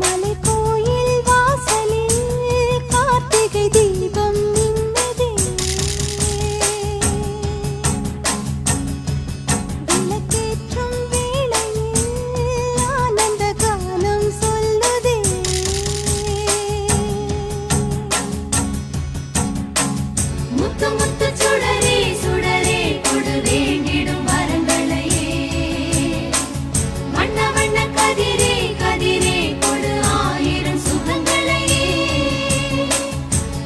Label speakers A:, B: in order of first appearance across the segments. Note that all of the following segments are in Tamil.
A: மலைக்கோயில் வாசலில் கார்த்திகை தீபம் மின்னுதே. விளக்கேற்றும் வேளையில் ஆனந்த கானம் சொல்லுதே. முத்து முத்து சுடரே சுடரே கொடு வேண்டிடும் வரங்களையே. வண்ண வண்ண கதிரே கதிரே கொடு ஆயிரம் சுகங்களையே.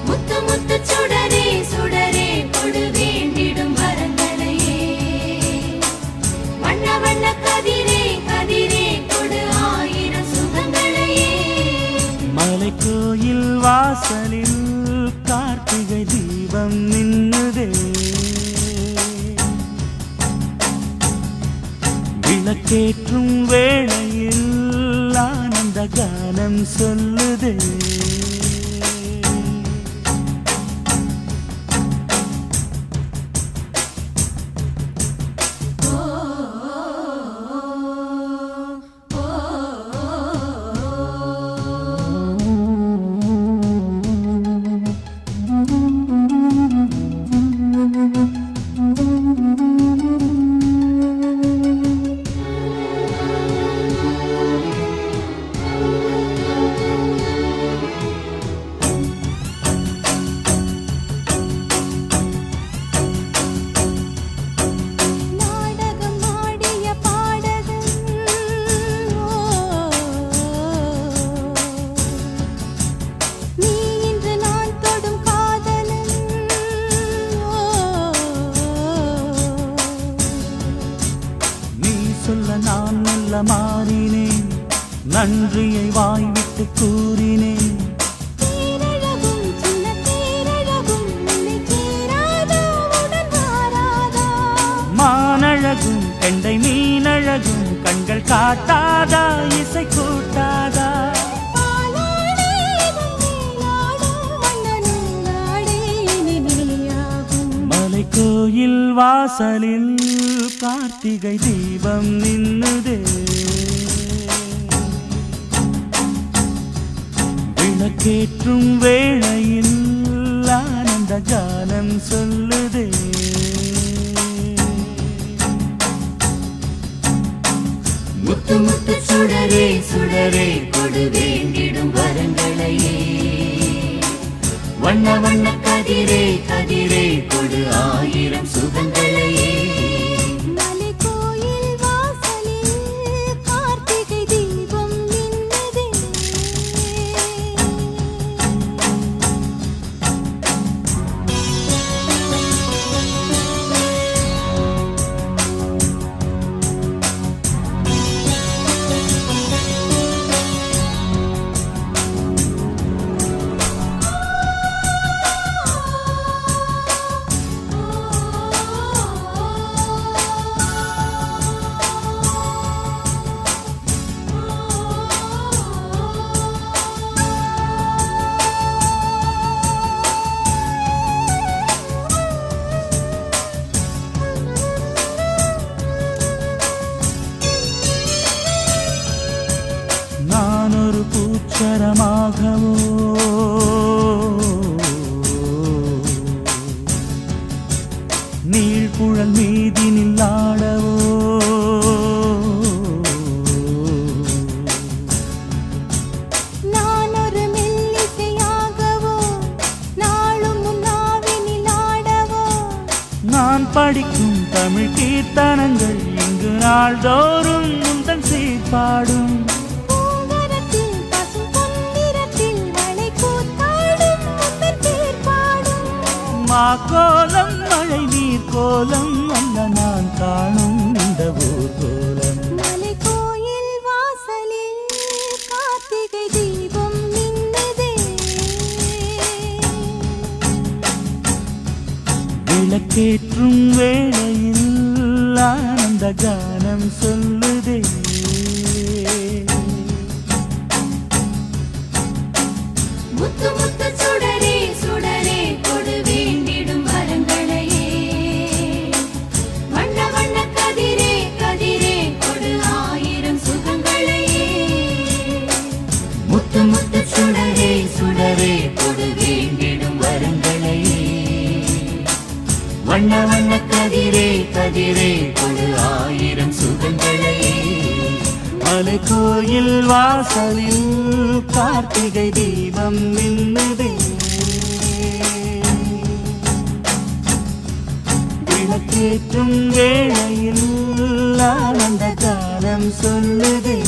A: முத்து முத்து சுடரே சுடரே கொடு வேண்டிடும் வரங்களையே. வண்ண வண்ண கதிரே கதிரே கொடு ஆயிரம் சுகங்களையே.
B: மலைக்கோயில் வாசலில் கார்த்திகை தீபம் நின்னுதே. விளக்கேற்றும் வேளையில் ஆனந்த கானம் சொல்லுதே.
A: நாடகம் ஆடிய பாடகன் நீ இன்று நான் தொடும் காதலன்.
B: நீ சொல்ல நான் மெல்ல மாறினேன், நன்றியை வாய்விட்டு கூறினேன்.
A: தேரழகும் சின்ன தேரழகும் உன்னை சேராதா உடன் வாராதா.
B: மானழகும் கெண்டை மீனழகும் கண்கள் காட்டாதா இசை கூட்டாதா.
A: பாலாடே நீராடும் மன்னனின் நாடே இனி நீயாகும்.
B: மலைக்கோயில் வாசலில் கார்த்திகை தீபம் நின்னுதே. விளக்கேற்றும் வேளையில் ஆனந்த கானம் சொல்லுதே.
A: முத்து முத்து சுடரே சுடரே கொடு வேண்டிடும் வரங்களையே.
B: வண்ண வண்ண
A: கதிரே கதிரே கொடு ஆயிரம் சுகங்களையே. மலைக்கோயில் வாசலில் கார்த்திகை தீபம் மின்னுதே.
B: நான் ஒரு பூச்சரமாகவோ நீழ்குழல் மீதினில் ஆடவோ.
A: நான் ஒரு மெல்லிசையாகவோ நாளும் உன்னாவினில் ஆடவோ.
B: நான் படிக்கும் தமிழ் கீர்த்தனங்கள் இங்கு நாள்தோறும் முந்தன் சீர்பாடும்.
A: பூங்கரத்தில் பசும் பொன்னிறத்தில் வளை கூத்தாடும் முத்தன் பேர் பாடும்.
B: மாக்கோலம் மழை நீர் கோலம் அல்ல நான் காணும் இந்த ஊர் கோலம்.
A: மலைக்கோயில் வாசலில் கார்த்திகை தீபம் மின்னுதே.
B: விளக்கேற்றும் வேளையில் ஆனந்த கானம் சொல்லுதே.
A: முத்து முத்து சுடரே சுடரே கொடு வேண்டிடும் வரங்களையே. வண்ண வண்ண கதிரே கதிரே கொடு ஆயிரம் சுகங்களையே.
B: கதிரே கொடு ஆயிரம் சுகங்களையே. மலை கோயில் வாசலில் கார்த்திகை தீபம் மின்னுதே. விளக்கேற்றும் வேளையில் ஆனந்த காலம் சொல்லுதே.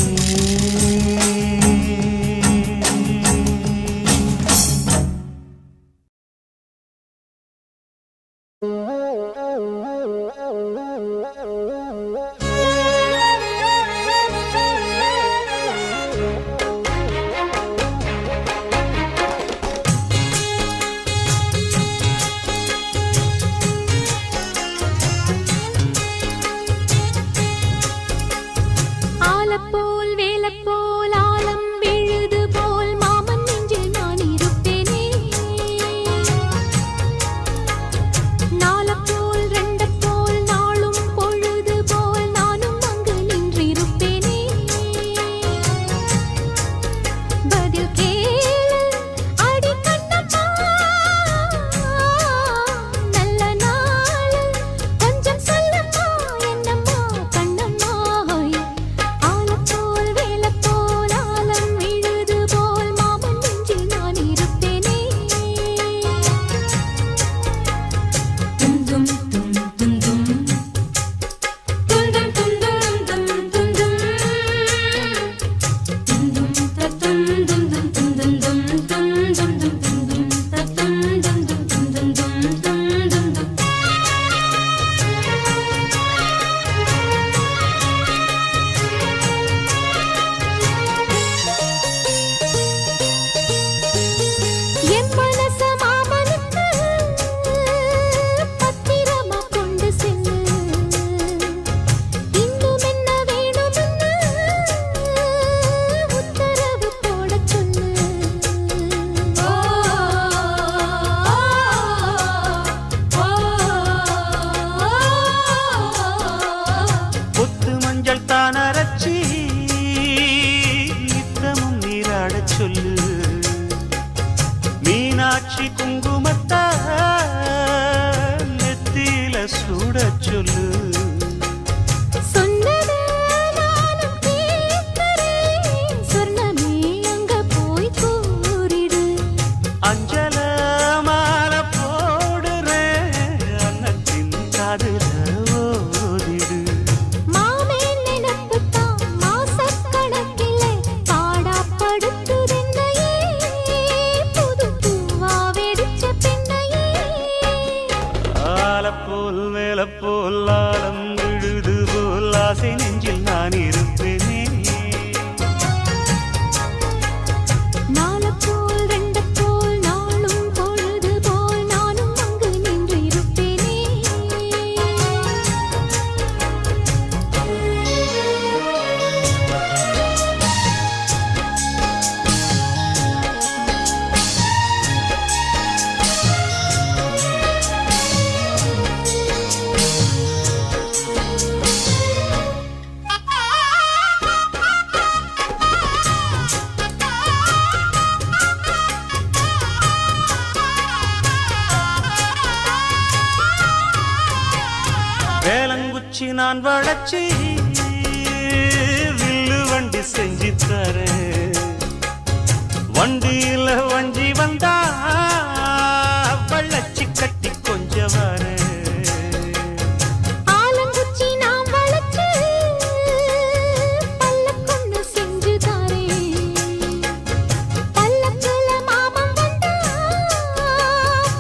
A: ஆலப்போல் வேலப்போல் ஆலம் விழுது போல் மாமன் நெஞ்சில் நான் இருப்பேனே. நாலப்போல் ரெண்டப்போல் நாளும் பொழுது போல் நானும் அங்கு நின்றிருப்பேனே. பதில் கேளு அடி கண்ணம்மா, நல்ல நாள் கொஞ்சம் சொல்லம்மா என்னம்மா கண்ணம்மா. ஆலப்போல் வேலப்போல் ஆலம் விழுது போல் மாமன் நெஞ்சில் நான் இருப்பேனே. துந்தும் தும் துந்தும் துந்தும் துந்தும் தும் துந்தும் துந்தும் தத்தும் துந்தும் துந்தும் தும் துந்தும் துந்தும் தத்தும் துந்தும் துந்தும் தும் துந்தும். என் மனச மாமனுக்கு பத்திரமா கொண்டு செல்லு. இன்னும் என்ன வேணும்னு உத்தரவு போடச் சொல்லு.
B: கொத்து மஞ்சள் தான் அரைச்சி நித்தமும் நீராடச் சொல்லு. மீனாட்சி குங்குமத்தா நெத்தியில சூடச் சொல்லு.
A: சொன்னத நானும் கேட்கிறேன், சொர்ணமே அங்க போய் கூறிடு.
B: அஞ்சல மாலை போடுறேன், அன்னத்தின் காதுல ஓதிடு.
A: மாமேன் நினைப்புத்தான் மாசக்கணக்கிலே பாடாப்படுத்துதென்னையே, புது பூவா வெடிச்ச பெண்ணையே.
B: ஆலப்போல் மேலப்போல் ஆலம் விழுது போல் ஆசை நெஞ்சில் நான் இருப்பேனே.
A: நாலப்போல் ரெண்டப்போல் நாளும் பொழுது போல் நானும் அங்கு நின்றிருப்பேனே.
B: வேலங்குச்சி நான் வளச்சி வில்லு வண்டி செஞ்சு தரேன். வண்டியில வஞ்சி வந்தா வள்ளச்சி கட்டி கொஞ்சம் வரேன்.
A: ஆலங்குச்சி நாம் வளச்சு பல்லக்கொன்னு செஞ்சு தாரேன். பல்லக்குல மாமன் வந்தா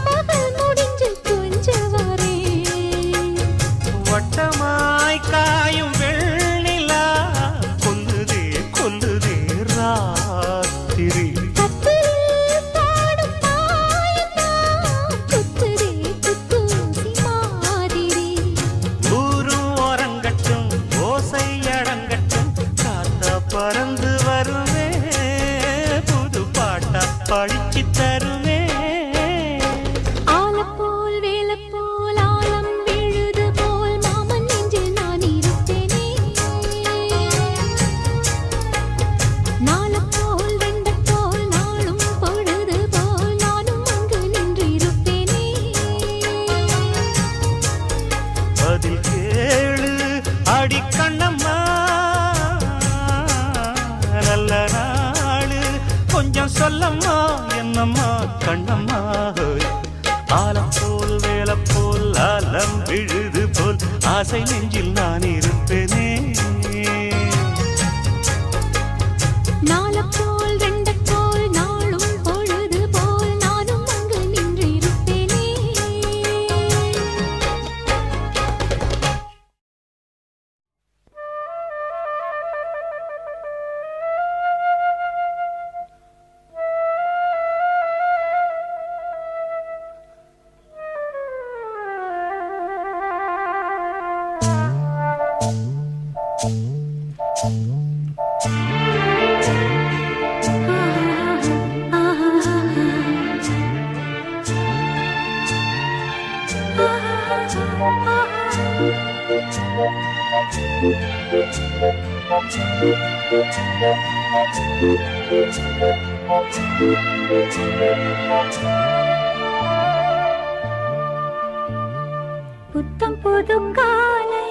A: பகல் முடிஞ்சு கொஞ்சம் வரேன்.
B: வட்டமாய் காயும் வெண்ணிலா கொல்லுதே கொல்லுதே ராத்திரி.
A: கத்திரில் பாடும் பாயந்தான் குத்துதே குத்தூசி மாதிரி.
B: ஊரும் ஓரங்கட்டும் ஓசை அடங்கட்டும், காத்தா பறந்து வருவே புது பாட்டா படிச்சு தருவே.
A: ஆலப்போல் வேலப்போல் ஆலம் விழுது போல் மாமன் நெஞ்சில் நான் இருப்பேனே. நாலப்போல் ரெண்டப்போல்
B: கொஞ்சம் சொல்லம்மா என்னம்மா கண்ணம்மா ஆலப்போல் வேலப்போல் ஆலம் விழுது போல் ஆசை நெஞ்சில் நான் இருப்பேனே
A: நாலப்போல் ரெண்டப்போல் நாளும் பொழுது போல் நானும் அங்கு நின்றிருப்பேனே புத்தம் புது காலை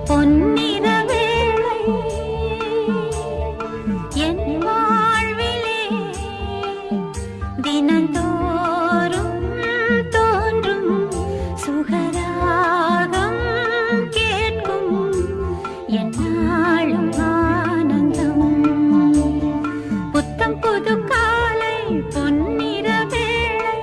A: பொன்னிற வேளை என் வாழ்விலே தினந்தோறும் தோன்றும் சுகராகம் கேட்கும் என்னாலும் ஆனந்தம் புத்தம் புது காலை பொன்னிற வேளை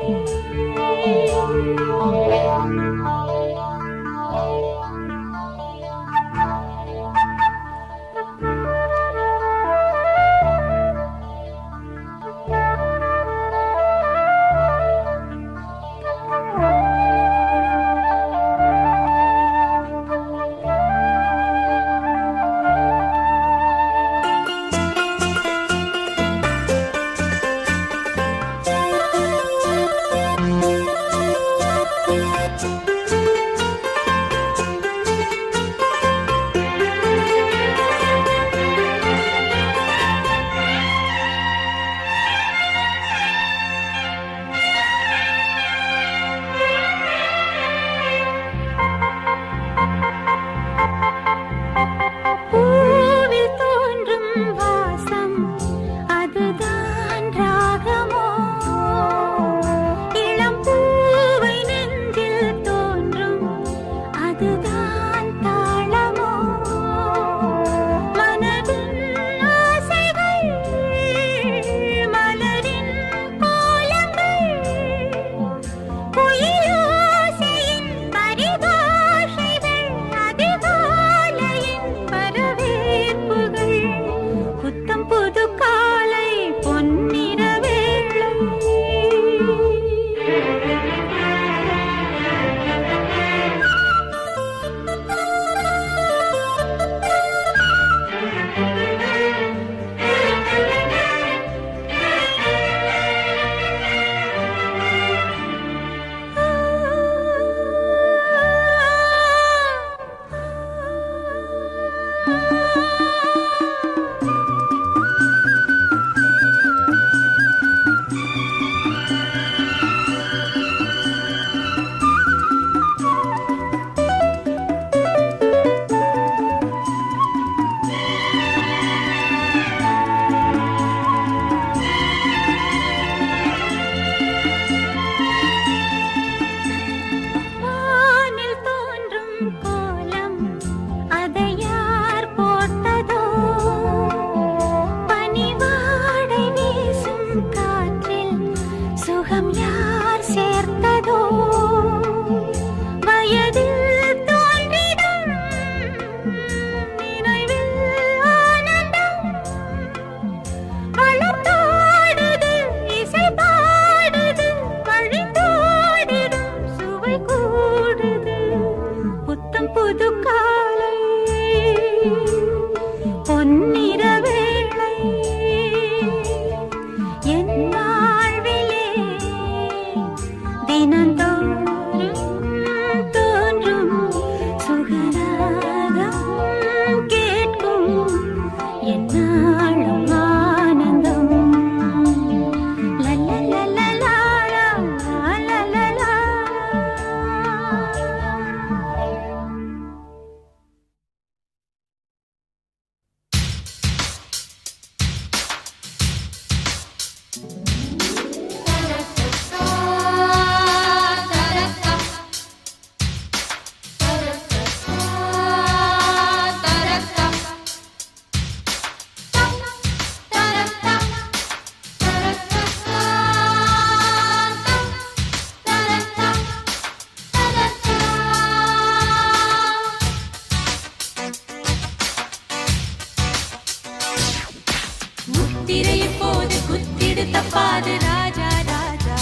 A: முத்திரை போது குத்திடு தப்பாது ராஜா ராஜா.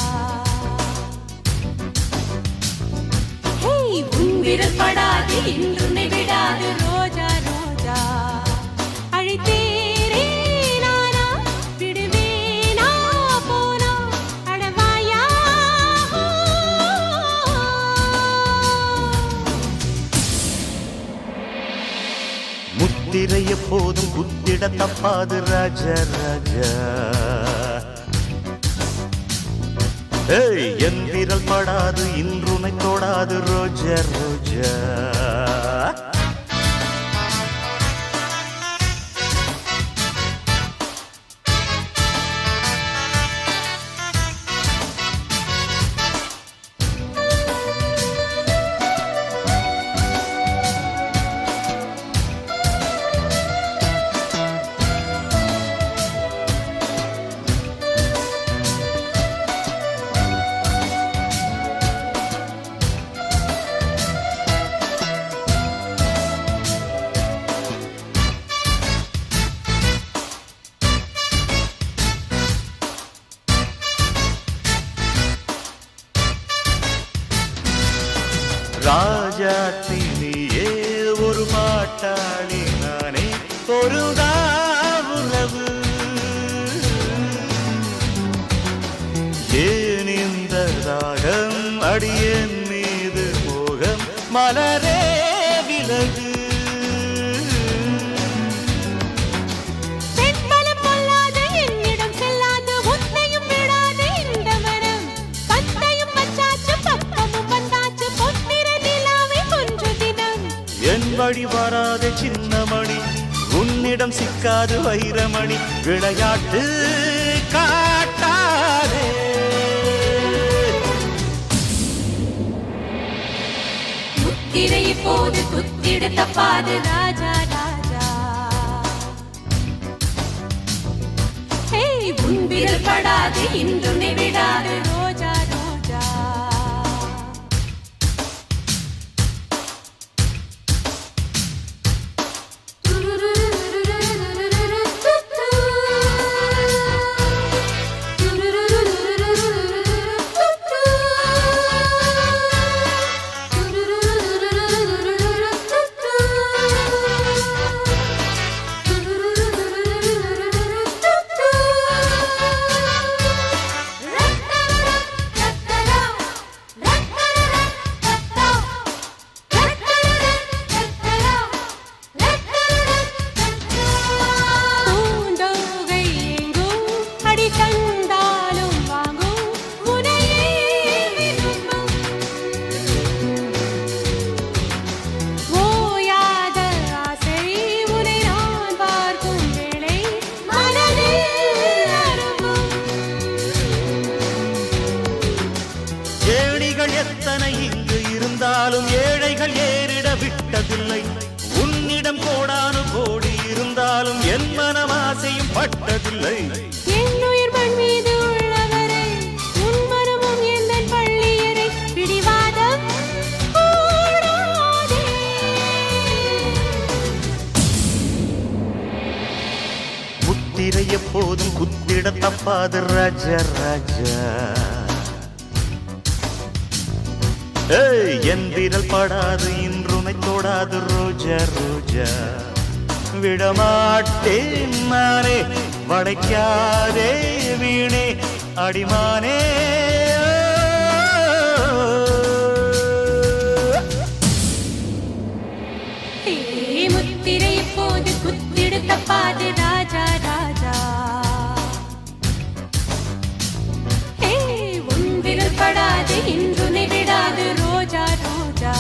A: உன் விரல் படாது இன்றுனை விடாது ரோஜா ரோஜா. அழைத்தேரே நானா விடுவேனா போனா அடவாயா.
B: முத்திரை எப்போதும் குத்திட தப்பாது ராஜா ராஜா. என் விரல் படாது இன்றுனை தொடாது ரோஜா ரோஜா. ராஜாத்தி நீயே ஒரு பாட்டாளி நானே ஒரு உறவு. ஏன் இந்த ராகம் அடியேன் மீது மோகம் மலரே விலகு. என் வழி வராத சின்னமணி உன்னிடம் சிக்காது வைரமணி. விளையாட்டு காட்டாதே.
A: முத்திரை போது குத்திடு தப்பாது ராஜா ராஜா. உன் விரல் படாது இன்றுனை விடாது ரோஜா ரோஜா.
B: எத்தனை இங்கு இருந்தாலும் ஏழைகள் ஏறிட விட்டதில்லை. உன்னிடம் கோடானு கோடி இருந்தாலும் என் மனம் ஆசையும் பட்டதில்லை.
A: என் உயிர் மண் மீது உள்ளவரை உன் மனமும் என் பள்ளியரை பிடிவாதம் கூடாதே.
B: முத்திரை எப்போதும் குத்திட தப்பாது ராஜா ராஜா. என் விரல் படாது இன்றுனை தொடாது ரோஜா ரோஜா. விடமாட்டேன் நானே வளைக்காதே வீணே அடிமானே.
A: முத்திரை போது குத்திடு தப்பாது ராஜா ராஜா. உன் விரல் படாது இன்றுனை விடாது ரோஜா ரோஜா.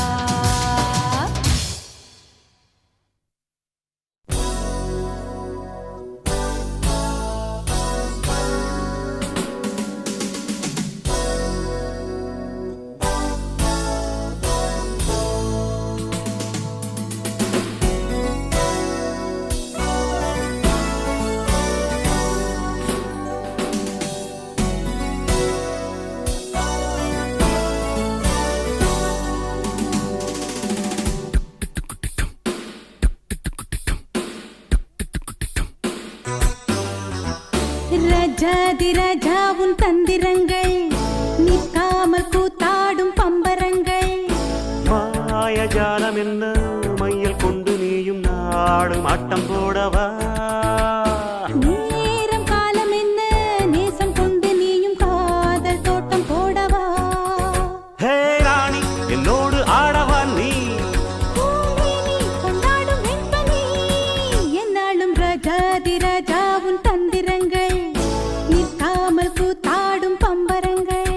A: ராஜாதி ராஜா உன் தந்திரங்கள் நிற்காமல் கூத்தாடும் பம்பரங்கள்
C: மாயஜாலம் என்ன மையல் கொண்டு நீயும் நாடும் ஆட்டம் போடவா
A: நேரம் காலம் என்ன நேசம் கொண்டு நீயும் காதல் தோட்டம் போடவா
C: ஹே ராணி என்னோடு ஆடவா நீ
A: பூமேனி கொண்டாடும் வெண்பனி என்னாலும் ராஜாதி ராஜா உன் தந்திரங்கள் நிற்காமல் கூத்தாடும் பம்பரங்கள்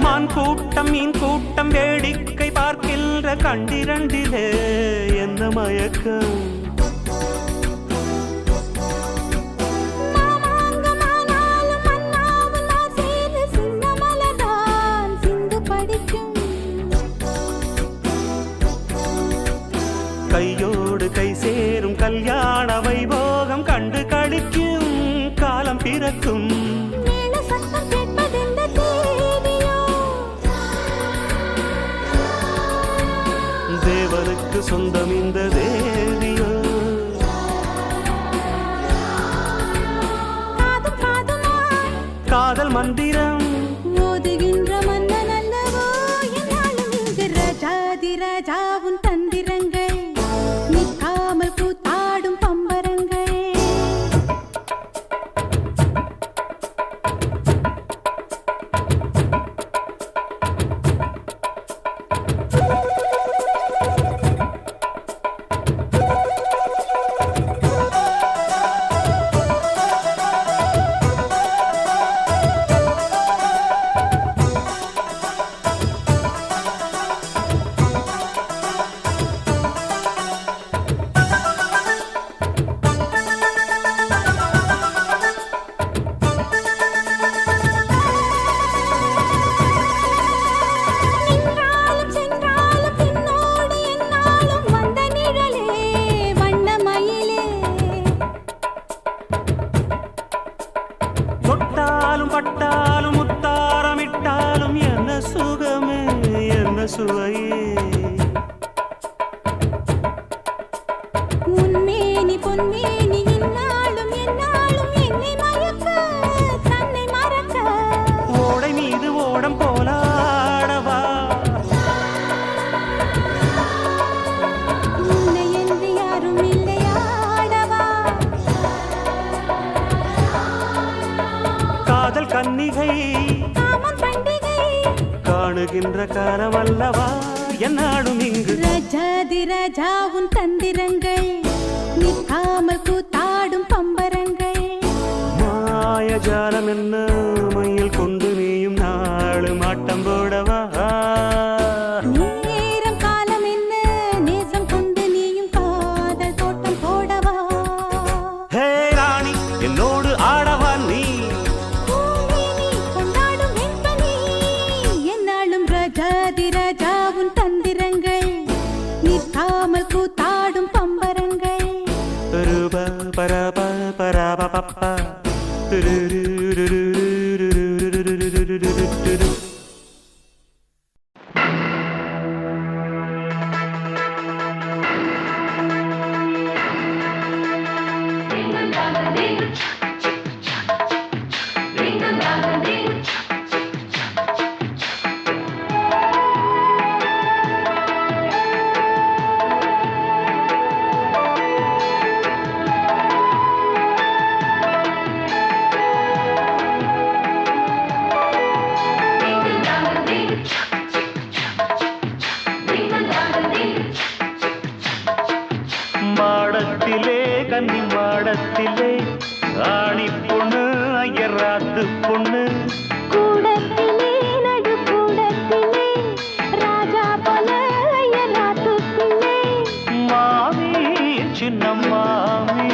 C: மான் கூட்டம் மீன் கூட்டம் வேடிக்கை பார்க்கின்ற கண்டிரண்டிலே என்ன மயக்கம்
A: மாமாங்கமானாலும் மன்னாவும் நான் செய்து சின்ன மலர்தான் சிந்து படிக்கும்
C: கையோடு கை சேரும் கல்யாண வைபோகம் கண்டு கழிக்கும் காலம் பிறக்கும்
A: மேல சத்தம் கேட்பதெந்த தேவியோ
C: தேவனுக்கு சொந்தம் இந்த தேவியோ
A: காதும் காதுமாய்
C: காதல் மந்திரம்
A: ஓதுகின்ற மன்னன் அல்லவோ என்னாலும் இங்கு ராஜாதி ராஜா உன் தந்திரங்கள் நிற்காமல் கூத்தாடும் பம்பரங்கள் நின்றாலும் சென்றாலும் பின்னோடு என்னாலும் வந்த நிழலே வண்ணமயிலே
C: தொட்டாலும் பட்டாலும் முத்தாரமிட்டாலும் என்ன சுகமே என்ன சுவையே
A: உன்மேனி பொன்மேனி இந்நாளும் எந்நாளும் என்னை மயக்க தன்னை மறக்க
C: ஓடை மீது ஓடம் போலாடவா
A: உன்னை என்று யாரும் இல்லையாடவா
C: காதல் கன்னிகை
A: காமன் பண்டிகை
C: காணுகின்ற காலம் அல்லவா என்னாடும் இங்கு
A: ராஜாதி ராஜா உன் தந்திரங்கள் நிற்காமல் கூத்தாடும் பம்பரங்கள்
C: மாயஜாலம் என்ன மையில் கொண்டு நீயும் நாளும் ஆட்டம் போடவா
A: நேரம் காலம் என்ன நேசம் கொண்டு நீயும் காதல் தோட்டம் போடவா
C: ஹே ராணி என்னோடு ஆடவா நீ
A: பூமேனி கொண்டாடும் வெண்பனி என்னாலும் ராஜாதி ராஜா உன் தந்திரங்கள் நிற்காமல் கூத்தாடும் பம்பரங்கள்
C: ரூப பரப பரப பப்பா துருருருருருருருருருருருருருருரு. பாடத்
B: மாடத்திலே கன்னி மாடத்திலே ஆணி பொண்ணு ஐயராத்து பொண்ணு
A: கூடத்திலே நடு கூடத்திலே ராஜா போல ஐயராத்து பிள்ளை
B: மாமி சின்ன மாமி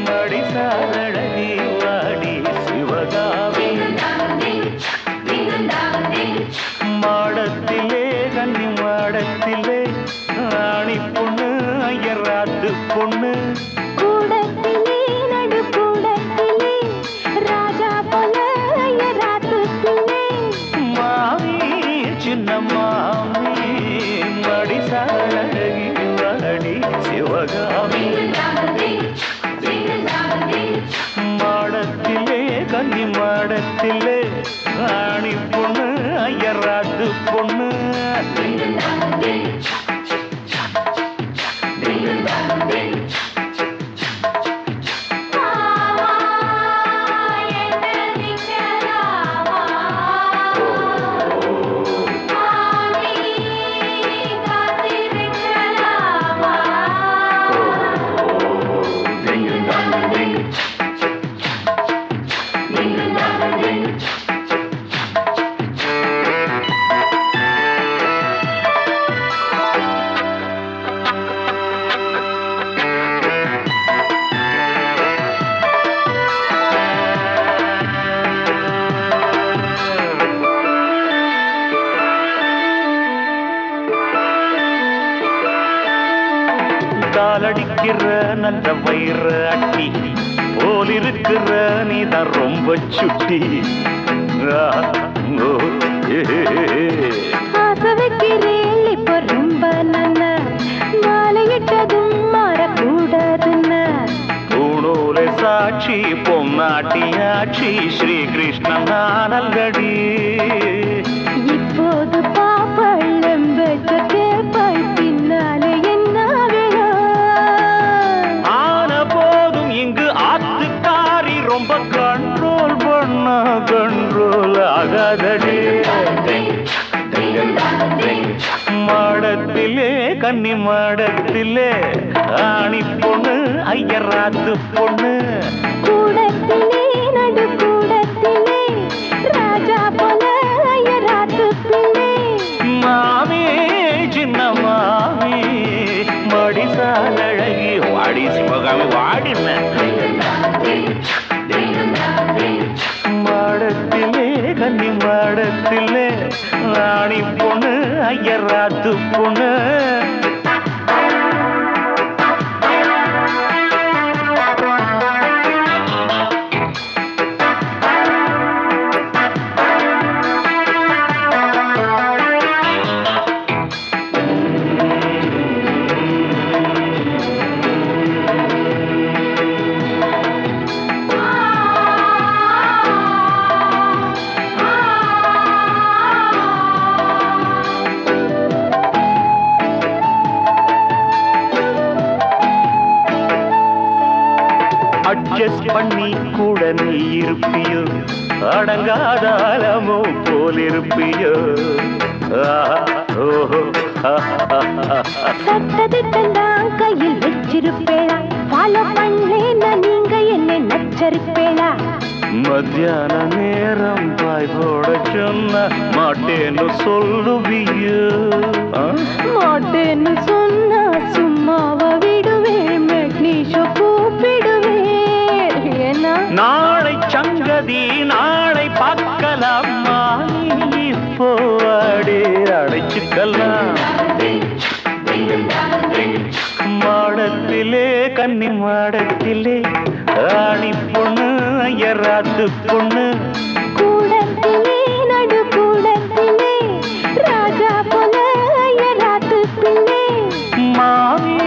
B: மடிசாரழகி வாடி சிவகாமி மாடத்திலே கன்னி மாடத்திலே ஆணி பொண்ணு ஐயராத்து பொண்ணு
A: கூடத்திலே நடு கூடத்திலே ராஜா போல ஐயராத்து பிள்ளை
B: மாமி சின்ன மாமி மடிசாரழகி வாடி சிவகாமி மாடத்திலே கன்னி மாடத்திலே ஆணி பொண்ணு ஐயராத்து பொண்ணு காலடிக்கிற நல்ல வயிற அட்டி போல் இருக்கிற நீதான் ரொம்ப சுட்டி
A: ஆசை வைக்கிறேன் இப்போ ரொம்ப நன்ன மாலையிட்டதும் மாறக்கூடாதுன்னு
B: பூணூலை சாட்சி பொன்னாட்டியாட்சி ஸ்ரீகிருஷ்ணன் நல்லடி
A: இப்போது பாப்பள்ளம் வச்ச கேப்பாய் பின்னாலே என்ன
B: ஆன போதும் இங்கு ஆத்துக்காரி ரொம்ப கண்ட்ரோல் பண்ண கண்ட்ரோல் ஆகாதடி மாடத்திலே கன்னி மாடத்திலே ஆணி பொண்ணு ஐயராத்து பொண்ணு
A: கூடத்திலே நடு கூடத்திலே ராஜா போல ஐயராத்து பிள்ளை
B: மாமி சின்ன மாமி மடிசாலழகி வாடி சிவகாமி வாடின மாடத்திலே கன்னி மாடத்திலே ஆணி பொண்ணு ஐயராத்து பொண்ணு அட்ஜஸ்ட் பண்ணி கூட நீ இருப்பியோ அடங்காதாலமோ போல் இருப்பியோ
A: சட்டதிட்டெல்லாம் கையில் வச்சிருப்பேளா ஃபாலோ பண்ணேன்னா நீங்க என்ன நச்சரிப்பேளா
B: மத்தியான நேரம் பாய் போட சொன்ன மாட்டேன்னு சொல்லுவியோ
A: மாட்டேன்னு சொன்னா சும்மாவ விடுவேன் மெக்னீஷோ கூப்பிடுவேன் ஏன்னா
B: நாளை சங்கதி நாளை பார்க்கலாமா இப்போ அடி அடைச்சுக்கலாம் மாடத்திலே கன்னி மாடத்திலே ஆணி பொண்ணு ஐயராத்து பொண்ணு
A: கூடத்திலே நடு கூடத்திலே ராஜா போல ஐயராத்து பிள்ளை
B: மாமி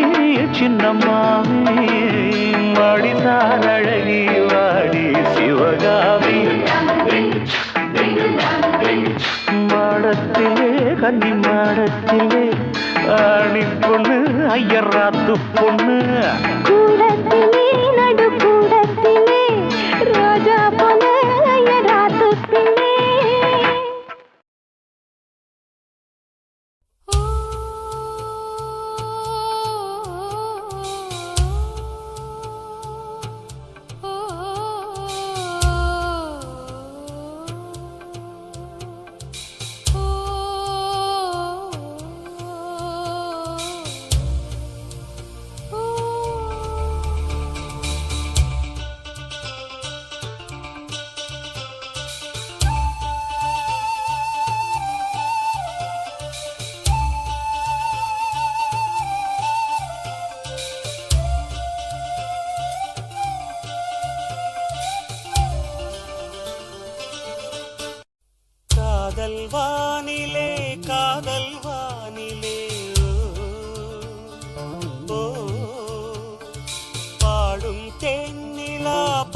B: சின்ன மாமி மடிசாரழகி வாடி சிவகாமி மாடத்திலே கன்னி மாடத்திலே ஆணி பொண்ணு ஐயராத்து பொண்ணு
A: கூடத்திலே நடு கூடத்திலே ராஜா போல ஐயராத்து பிள்ளை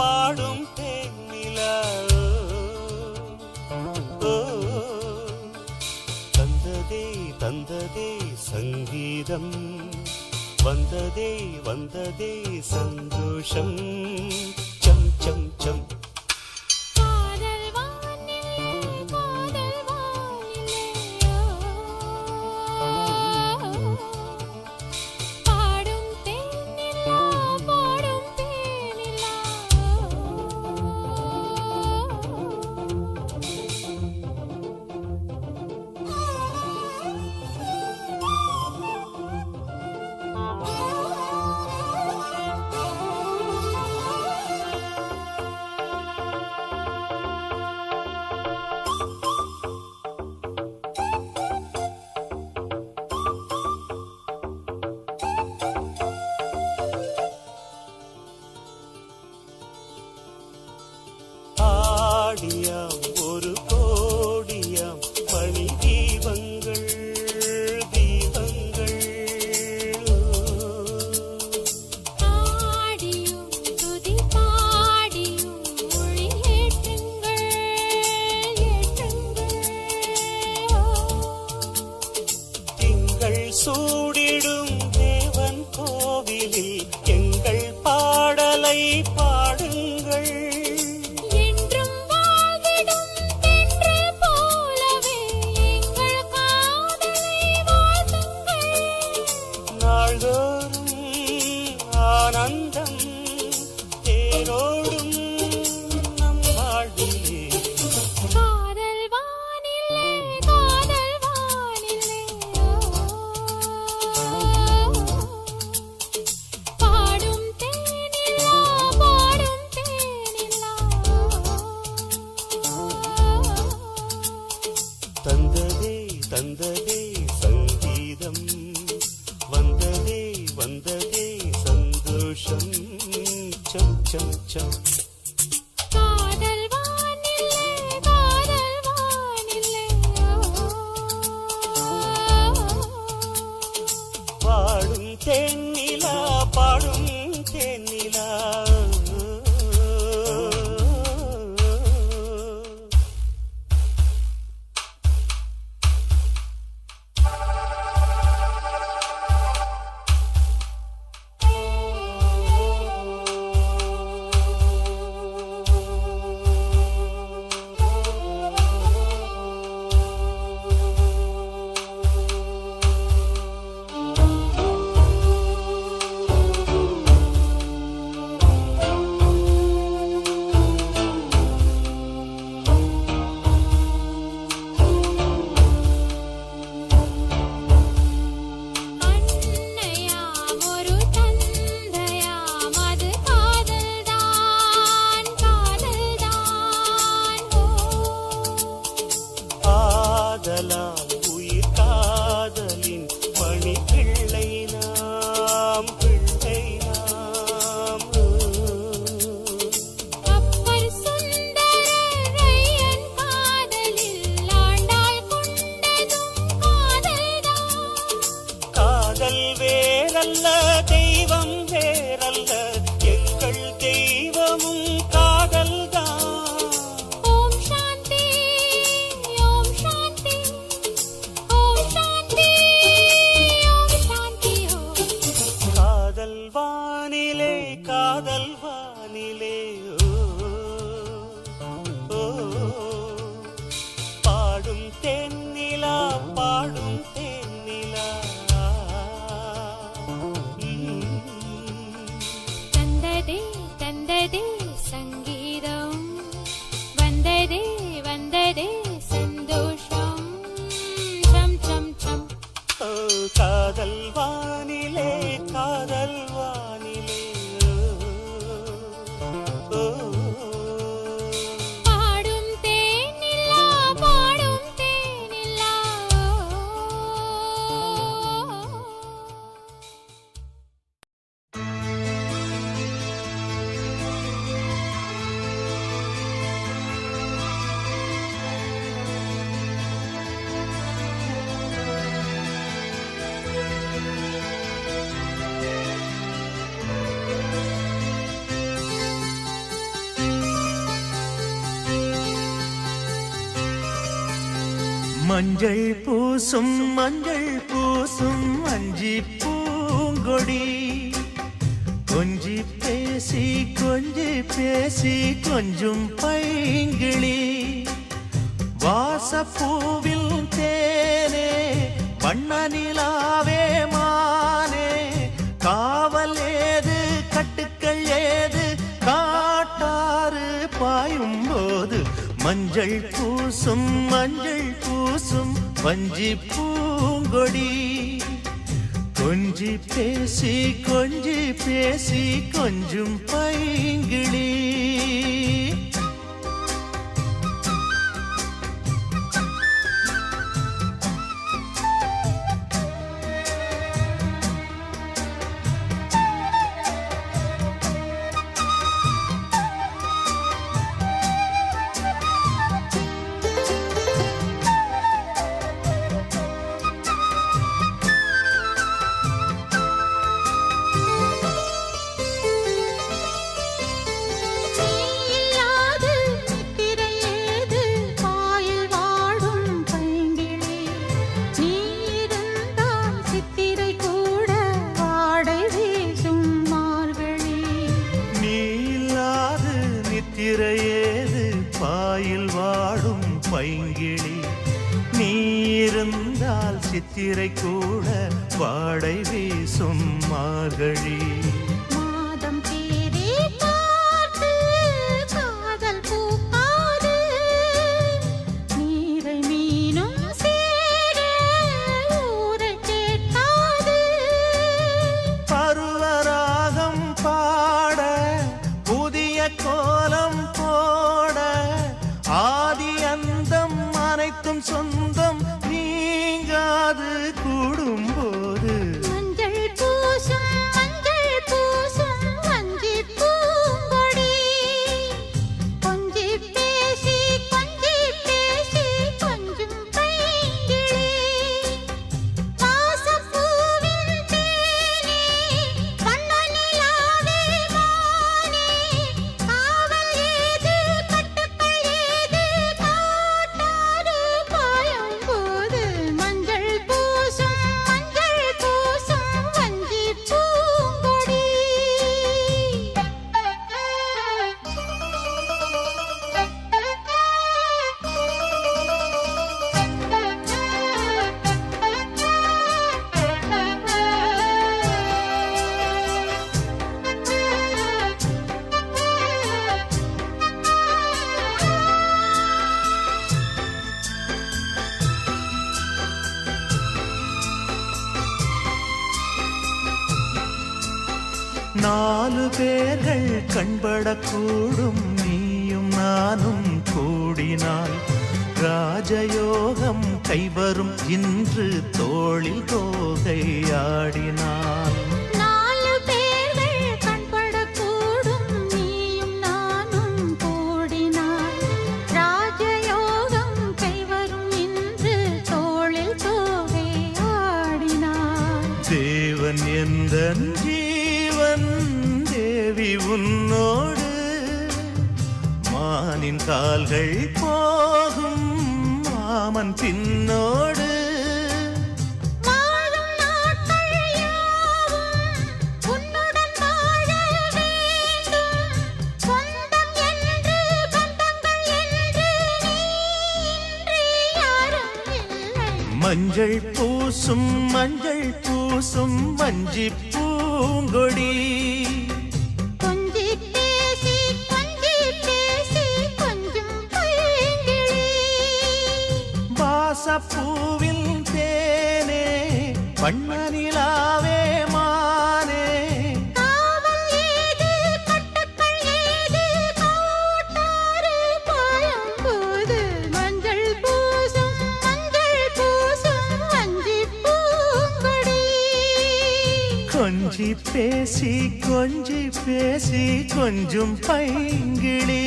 C: பாடும் தேனிலா தந்ததே தந்ததே சங்கீதம் வந்ததே வந்ததே சந்தோஷம் சம் சம் சம் ஒரு கோடியாம் மணி தீபங்கள் தீபங்கள்
A: பாடியும் துதி பாடியும் மொழி ஏற்றுங்கள் ஏற்றுங்கள்
C: திங்கள் சூடிடும் தேவன் கோவிலில் எங்கள் பாடலை பாடுங்கள் ஆனந்தம் தேரோடும் நம் வாழ்விலே
A: காதல் வானிலே காதல் வானிலே பாடும் தேனிலா பாடும் தேனிலா
C: தந்ததே தந்ததே சங்கீதம் வந்ததே வந்ததே சந்தோஷம் சம் சம் சம்
A: காதல் வானிலே காதல் வானிலே
C: பாடும் தேனிலா பாடும் தேனிலா உயிர் காதலின் மணி பிள்ளை நாம் பிள்ளை நாம்
A: அப்பர் சுந்தரரையன் காதலில் ஆண்டாள் கொண்டதும் காதல்தான்
C: காதல் வேறல்ல தெய்வம் வேறல்ல எங்கள் தெய்வமும் காதல்தான்
A: ஓம் சாந்தி ஓம் சாந்தி ஓம் சாந்தி ஓம் சாந்தி
C: காதல் வானிலே காதல் வானிலே ஓ பாடும் தென்னிலா பாடும் தென்னிலா
A: தந்ததே தந்ததே சங்கீதம் வந்ததே வந்ததே சந்தோஷம் சம் சம் சம்
C: காதல் வானிலே காதல் வானிலே
B: மஞ்சள் பூசும் அஞ்சி பூங்கொடி கொஞ்சி பேசி கொஞ்சும் பைங்கிளி வாசப்பூவில் தேனே வண்ண நிலாவே மானே காவல் ஏது கட்டுக்கள் ஏது காட்டாறு பாயும் போது மஞ்சள் பூசும் வஞ்சி பூங்கொடி கொஞ்சி பேசி கொஞ்சும் பைங்கிளி திரையேது பாயில் வாடும் பைங்கிளி நீ இருந்தால் சித்திரை கூட வாடை வீசும் மார்கழி
A: மாதம் தேடி பார்த்து காதல் பூக்காது நீரை மீனும் சேர ஊரை கேட்காது
B: பருவராகம் பாட புதிய கோலம் போட ஆதி அந்தம் அனைத்தும் சொந்தம் நீங்காது கூடும்போது
A: மஞ்சள் பூசும் வஞ்சி பூங்கொடி கொஞ்சி பேசி கொஞ்சும் பைங்கிளி வாசப்பூவின் தேனே வண்ண நிலாவே மானே காவல் ஏது கட்டுக்கள் ஏது காட்டாறு பாயும் போது மஞ்சள் பூசும் வஞ்சி பூங்கொடி
B: நாலு பேர்கள் கண்படக்கூடும் நீயும் நானும் கூடினால் ராஜயோகம் கைவரும் இன்று தோளில் தோகை ஆடினாள்
A: நாலு பேர்கள் கண்படக்கூடும் நீயும் நானும் கூடினாள் ராஜயோகம் கைவரும் இன்று தோளில் தோகை ஆடினாள்
B: தேவன் எந்தன் ஜீவன் தேவி உன்னோடு மானின் கால்கள் போகும் மாமன் பின்னோடு
A: வாழும் நாட்கள் யாவும் உன்னுடன் வாழ வேண்டும் சொந்தம் என்று பந்தங்கள் என்று நீ இன்றி யாரும் இல்லை
B: மஞ்சள் பூசும் வஞ்சி பூங்கொடி
A: கொஞ்சி பேசி கொஞ்சும் பைங்கிளி
B: வாசப்பூவில் தேனே வண்ண நிலாவே மானே
A: காவல் ஏது கட்டுக்கள் ஏது காட்டாறு பாயும் போது மஞ்சள் பூசும் வஞ்சி பூங்கொடி
B: கொஞ்சி பேசி கொஞ்சும் பைங்கிளி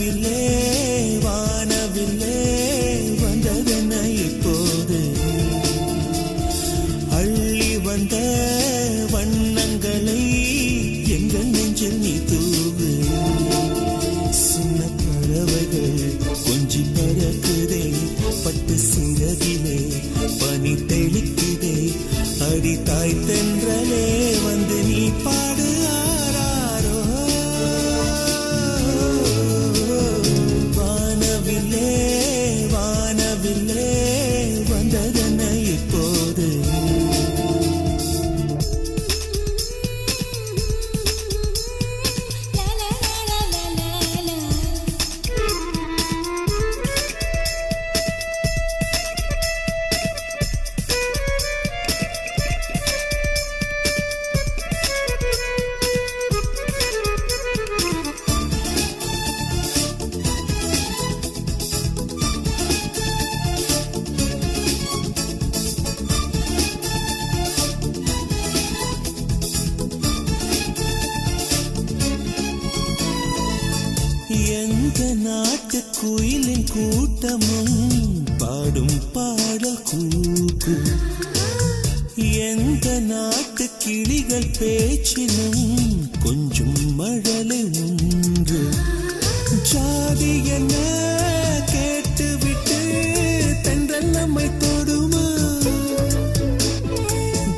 D: வானவில்லே வானவில்லே வந்ததென்ன இப்போது அள்ளி வந்த வண்ணங்களை எங்கள் நெஞ்சில் நீ தூவு சின்ன பறவைகள் கொஞ்சி பறக்குதே பட்டு சிறகிலே பனி தெளிக்குதே அடி தாய் தென்றலே வந்து நீ பாடு ஆராரோ வானவில்லே வானவில்லே வந்ததென்ன இப்போது எந்த நாட்டு குயிலின் கூட்டமும் பாடும் பாடல் கூக்கு எந்த நாட்டு கிளிகள் பேச்சிலும் கொஞ்சம் மழலை உண்டு ஜாதி என்ன கேட்டுவிட்டு தென்றல் நம்மை தொடுமா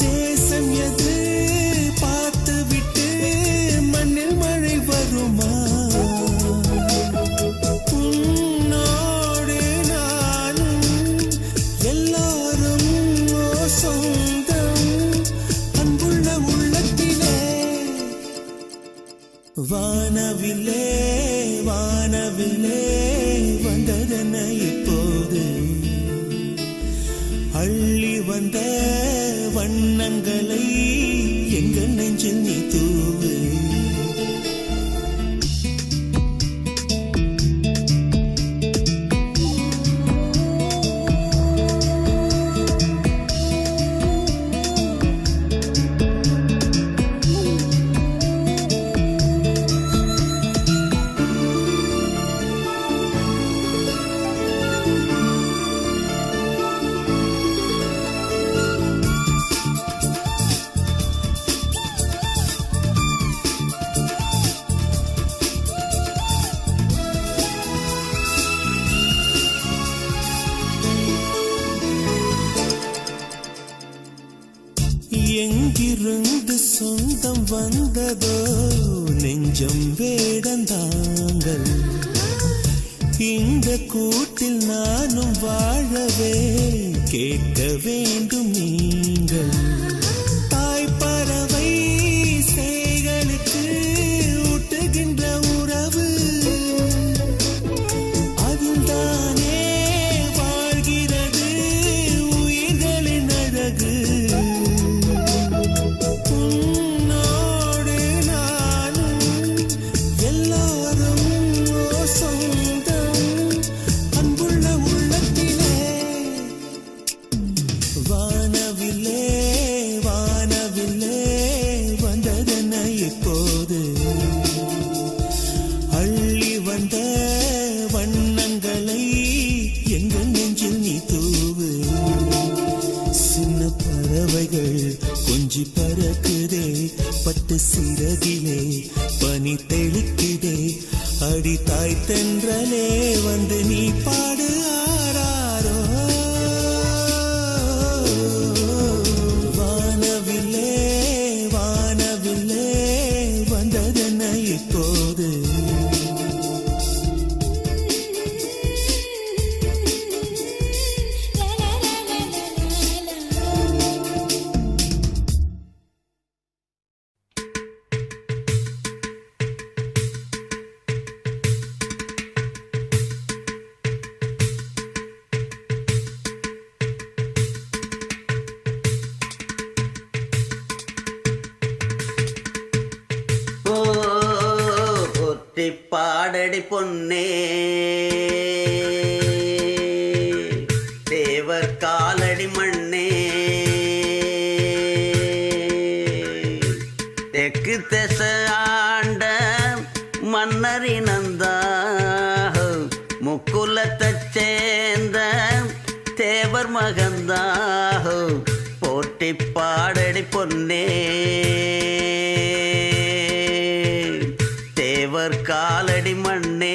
D: தேசம் எது பார்த்துவிட்டு மண்ணில் மழை வருமா உன்னோடு நானும் எல்லாரும் சொந்தம் அன்புள்ள உள்ளத்திலே வானவில்லே வானவில்லே வந்ததென்ன இப்போது அள்ளி வந்த வண்ணங்களை எங்கள் நெஞ்சில் நீ தூவு எங்கிருந்து சொந்தம் வந்ததோ நெஞ்சம் வேடந்தாங்கள் இந்த கூட்டில் நானும் வாழவே கேட்க வேண்டும் நீங்கள் தாய் பறவை சேகளுக்கு ஊட்டுகின்ற உறவு அதில்தானே வாழ்கிறது உயிர்களின் அழகு வானவில்லே வானவில்லே வந்ததென்ன இப்போது அள்ளி வந்த வண்ணங்களை எங்கள் நெஞ்சில் நீ தூவு சின்ன பறவைகள் கொஞ்சி பறக்குதே பட்டு சிறகிலே பனி தெளிக்குதே அடி தாய் தென்றலே வந்து நீ பாடு ஆராரோ வானவில்லே வானவில்லே வந்ததென்ன இப்போது
E: பாடடி பொன்னே தேவர் காலடி மண்ணே தெற்கு திசை ஆண்ட மன்னரினந்தான் தேவர் மகந்தாஹோ போற்றி பாடடி பொன்னே தேவர் காலடி மண்ணே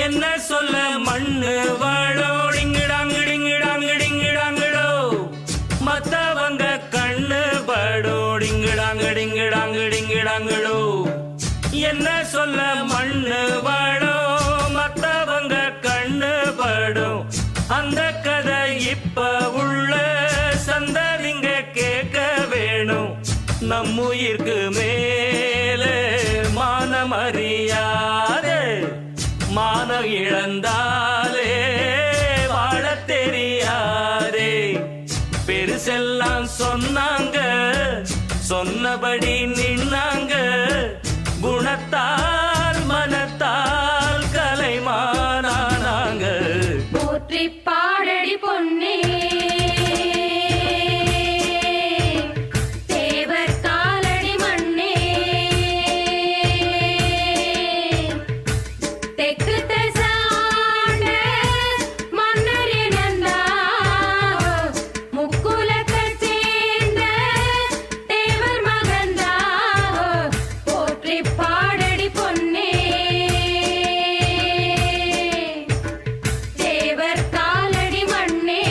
B: என்ன சொல்ல மண்ணு வாழோடிங்கிடாங்கிடிங்கிடாங்கிடிங்கிடாங்கிடோ மத்தவங்க கண்ணு படோடிங்கிடாங்கிடிங்கிடாங்கிடிங்கிடாங்கிடோ என்ன சொல்ல மண்ணு வாழோ மத்தவங்க கண்ணு படும் அந்த கதை இப்ப உள்ள சந்ததிங்க கேட்க வேணும் நம்முயிருக்கு மேலே மானமறியாதே மானம் இழந்தாலே வாழ தெரியாதே பெருசெல்லாம் சொன்னாங்க சொன்னபடி நின்னாங்க குணத்தால் மனத்தால் கலைமானாங்க
A: போற்றி பாடடி பொன்னே தேவர் காலடி மண்ணே தெற்கு திசாண்ட மன்னர் இனந்தா முக்குலத்தைச் சேர்ந்த தேவர் மகந்தா போற்றி பாடடி பொன்னே தேவர் காலடி மண்ணே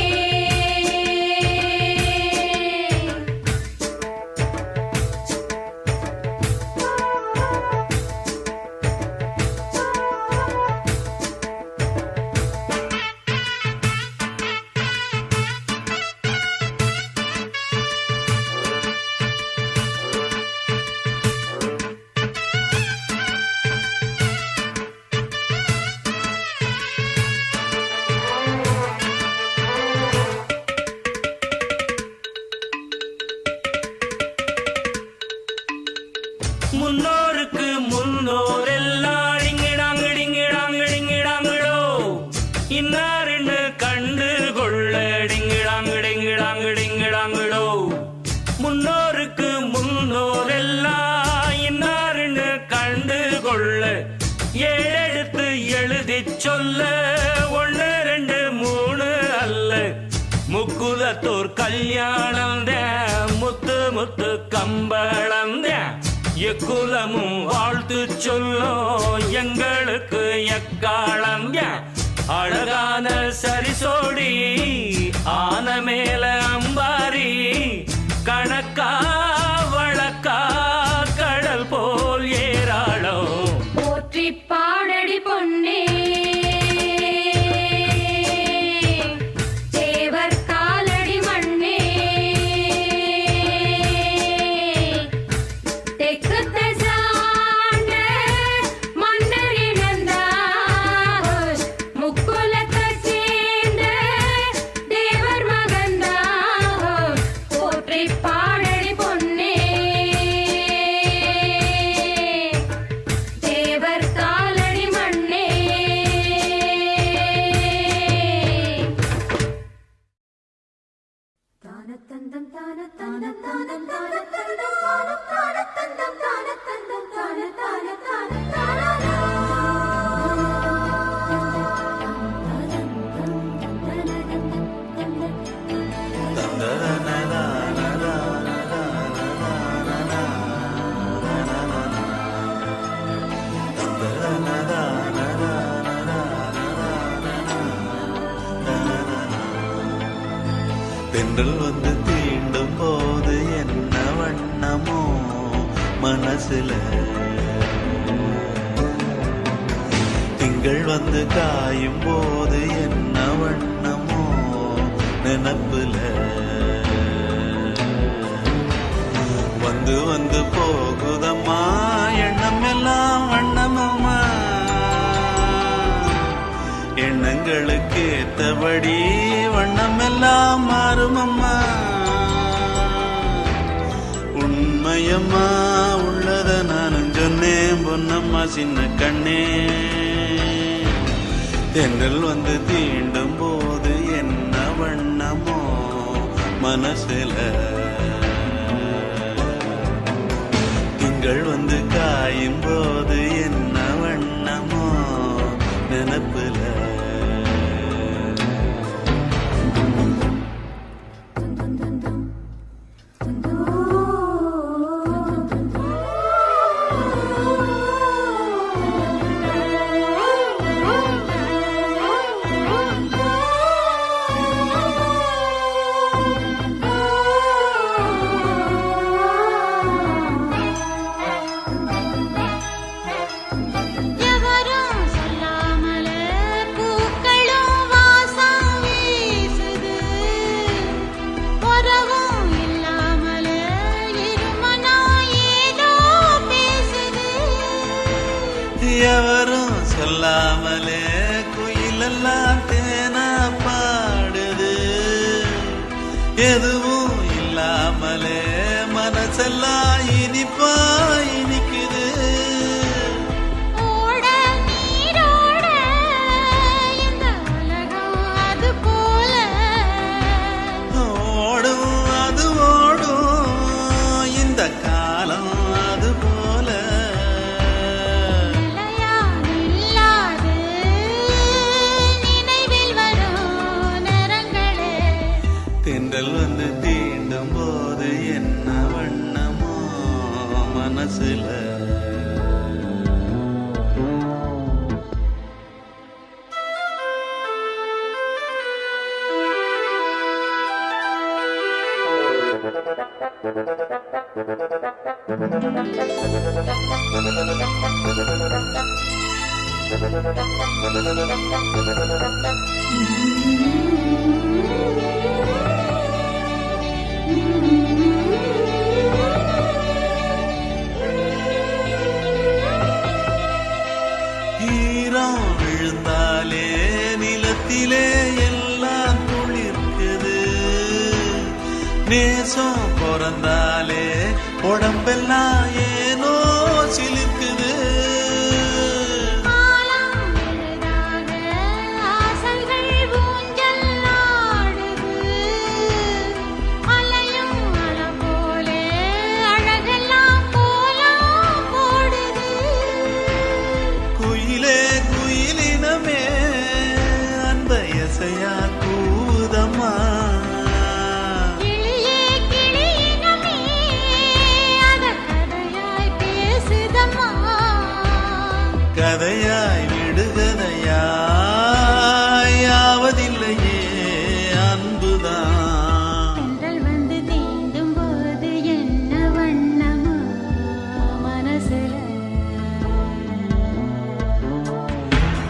B: முன்னோருக்கு முன்னோர் எல்லாம் டிங்கிடாங்கிடிங்கிடாங்கிடிங்கிடாங்கிடோ இன்னாருன்னு கண்டு கொள்ள டிங்கிடாங்கிடிங்கிடாங்கிடிங்கிடாங்கிடோ முன்னோருக்கு முன்னோர் எல்லாம் இன்னாருன்னு கண்டு கொள்ள ஏழெடுத்து எழுதி சொல்ல 1 2 3 அல்ல முக்குலத்தோர் கல்யாணம் முத்து முத்து கம்பளம் எக்குலமும் வாழ்த்து சொல்லும் எங்களுக்கு எக்காலம் அழகான சரிசோடி ஆன மேல அம்பாரி கணக்கா வழக்கா கடல் போல் ஏராளம்
A: போற்றி பாடடி பொன்னே தேவர் காலடி மண்ணே தெற்கு திசாண்ட மன்னர் இனந்தா முக்குலத்தைச் சேர்ந்த தேவர் மகந்தா போற்றி பாடடி பொன்னே தேவர் காலடி மண்ணே தானத்தந்தம் தானத்தந்தம் தானத்தந்தம் தானத்தந்தம் தானத்தந்தம் தானத்தந்தம்
D: தென்றல் வந்து தீண்டும் போது என்ன வண்ணமோ மனசுல திங்கள் வந்து காயும் போது என்ன வண்ணமோ நினப்புல வந்து வந்து போகுதம்மா எண்ணம் எல்லாம் வண்ணமம்மா எண்ணங்களுக்கு ஏத்தபடி வண்ணம் எல்லாம் மாறுமம்மா உண்மையம்மா உள்ளத நானும் சொன்னேன் பொன்னம்மா சின்ன கண்ணே தென்றல் வந்து தீண்டும் போது என்ன வண்ணமோ மனசுல திங்கள் வந்து காயும் போது என்ன வண்ணமோ நினப்புல எவரும் சொல்லாமலே குயிலெல்லாம் தேனா பாடுது எதுவும் இல்லாமலே மனசெல்லாம் இனிப்பா இனிக்குது ஓடும் அது ஓடும் இந்த காலம் அது போல தென்றல் வந்து தீண்டும் போது என்ன வண்ணமோ மனசுல ஈரம் விழுந்தாலே நிலத்திலே எல்லாம் துளிர்க்குது நேசம் பிறந்தாலே உடம்பெல்லாம் ஏனோ சிலிர்க்குது கூதம்மா கதையாய் விடுகதையாய் யாவதில்லையே அன்புதான்
A: வந்து தீண்டும் போது என்ன வண்ணமோ மனசுல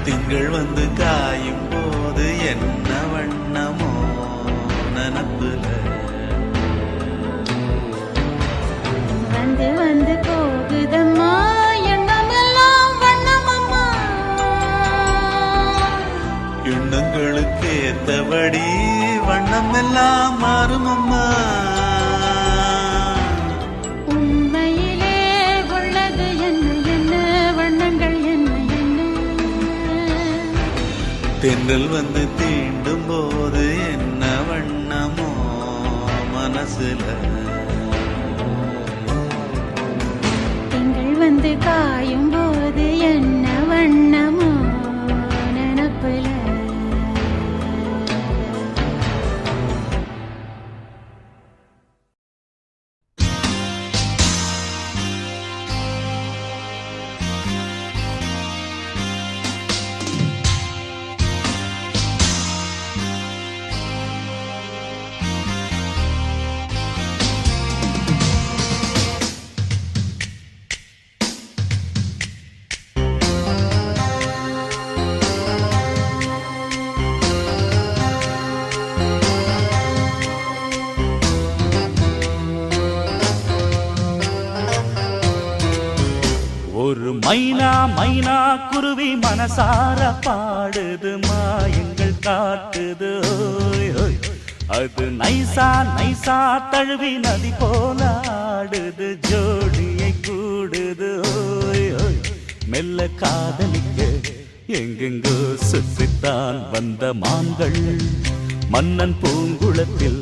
D: திங்கள் வந்து காயும் போது என்ன வண்ணமோ நினப்புல
A: வந்து வந்து போகுதம்மா எண்ணமெல்லாம் வண்ணமம்மா
D: எண்ணங்களுக்கு ஏத்தபடி வண்ணம் எல்லாம் மாறுமம்மா
A: உண்மையிலே உள்ளது என்ன என்ன வண்ணங்கள் என்ன என்ன
D: தென்றல் வந்து தீண்டும் போது என்ன வண்ணமோ மனசுல
A: திங்கள் வந்து காயும் போது என்ன வண்ணமோ நினப்புல
B: ஒரு மைனா மைனா குருவி மனசார பாடுது மாயங்கள் காட்டுது ஓய் ஓய். அது நைசா நைசா தழுவி நதி போல ஆடுது ஜோடியை கூடுது ஓய் ஓய். மெல்ல காதலிக்க எங்கெங்கோ சுற்றித்தான் வந்த மான்கள் மன்னன் பூங்குளத்தில்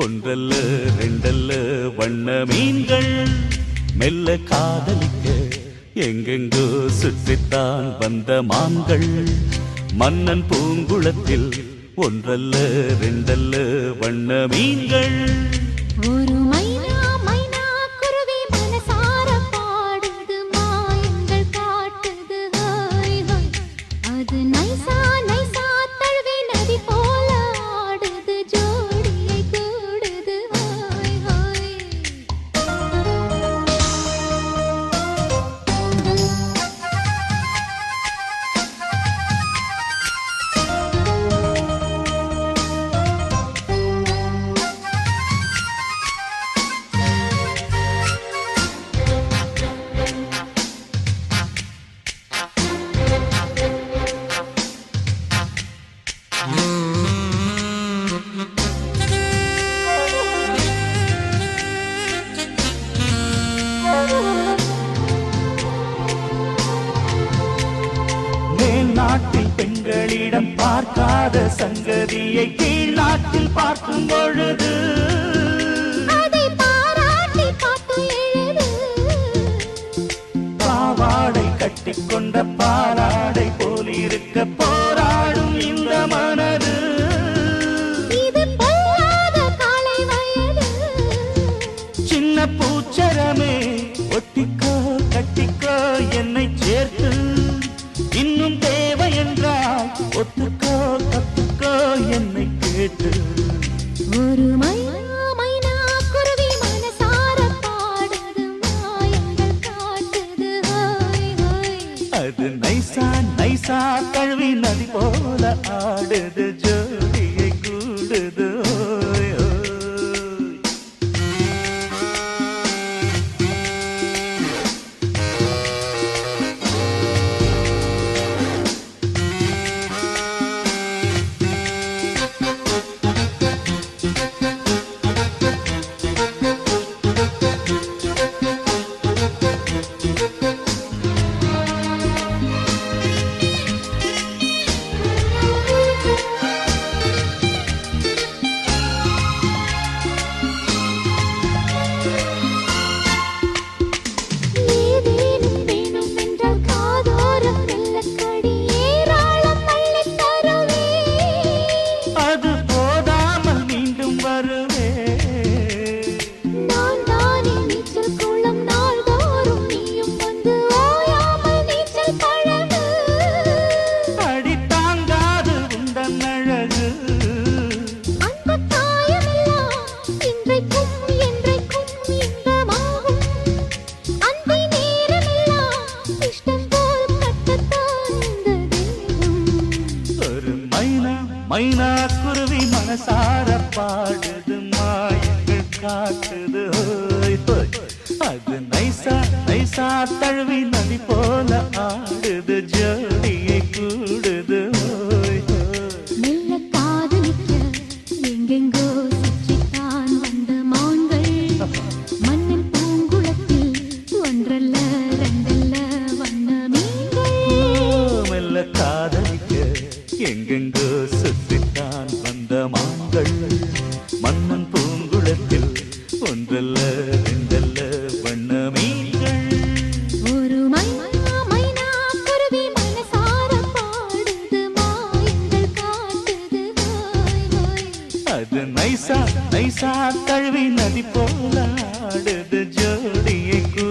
B: ஒன்றல்ல ரெண்டல்ல வண்ண மீன்கள். மெல்ல காதலிக்க எங்கெங்கோ சுற்றித்தான் வந்த மான்கள் மன்னன் பூங்குளத்தில் ஒன்றல்ல ரெண்டல்ல வண்ண மீன்கள்.
A: ஒரு மைனா மைனா குருவி மனசார பாடுது மாயங்கள் காட்டுது ஹோய் ஹோய். அது நைசா நைசா தழுவி நதி போல ஆடுது ஜோடியை கூடுது ஹோய் ஹோய்.
B: நாட்டில் பெண்களிடம் பார்க்காத சங்கதியை கீழ் நாட்டில் பார்க்கும் பொழுது
A: அதை பாராட்டி பாட்டு எழுது.
B: பாவாடை கட்டிக்கொண்ட பாலாடை போலிருக்க போராடும் இந்த மனது.
A: இது பொல்லாத காலை வயது.
B: சின்ன பூச்சரமே ஒட்டிக்கோ கட்டிக்கோ என்னை சேர்த்து இன்னும் தேவை என்றால் ஒத்துக்கோ கத்துக்கோ என்னை கேட்டு.
A: ஒரு மைனா மைனா குருவி மனசார பாடுது மாயங்கள் காட்டுது ஹோய் ஹோய்.
B: அது நைசா நைசா தழுவி நதி போல ஆடுது ஜோடியை கூடுது ஓய் ஓய்.
A: ஏதேனும் வேணும் என்றால் காதோரம் மெல்லக்கடி ஏராளம் அள்ளித் தருவே.
B: அது போதாமல் மீண்டும் வருவே.
A: நான் தானே நீச்சல் குளம் நாள்தோறும் நீயும் வந்து ஓயாமல் நீச்சல் பழகு.
B: அடி தாங்காது உந்தன் அழகு.
A: அந்த காயமெல்லாம் இன்றைக்கும் என்றைக்கும் இன்பமாகும். அந்தி நேரமெல்லாம் இஷ்டம் போல் கட்டத்தான் இந்த தேகம்.
B: ஒரு மைனா மைனா குருவி மனசார பாடுது மாயங்கள் காட்டுது ஓய் ஓய். அது நைசா நைசா தழுவி நதி போல ஆடுது ஜோடியை கூடுது ஓய் ஓய்.
A: மெல்ல காதலிக்க எங்கெங்கோ சுற்றித்தான் வந்த மான்கள் மண்ணின் பூங்குளத்தில் ஒன்றல்ல ரெண்டல்ல வண்ண மீன்கள்.
B: மெல்ல காதலிக்க எங்கெங்கோ சுற்றித்தான் வந்த மான்கள் மன்னன் பூங்குளத்தில் ஒன்றல்ல ரெண்டல்ல வண்ண மீன்கள்.
A: ஒரு மைனா மைனா குருவி மனசார பாடுது மாயங்கள் காட்டுது ஹோய் ஹோய்.
B: அது நைசா நைசா தழுவி நதி போல ஆடுது ஜோடியை கூ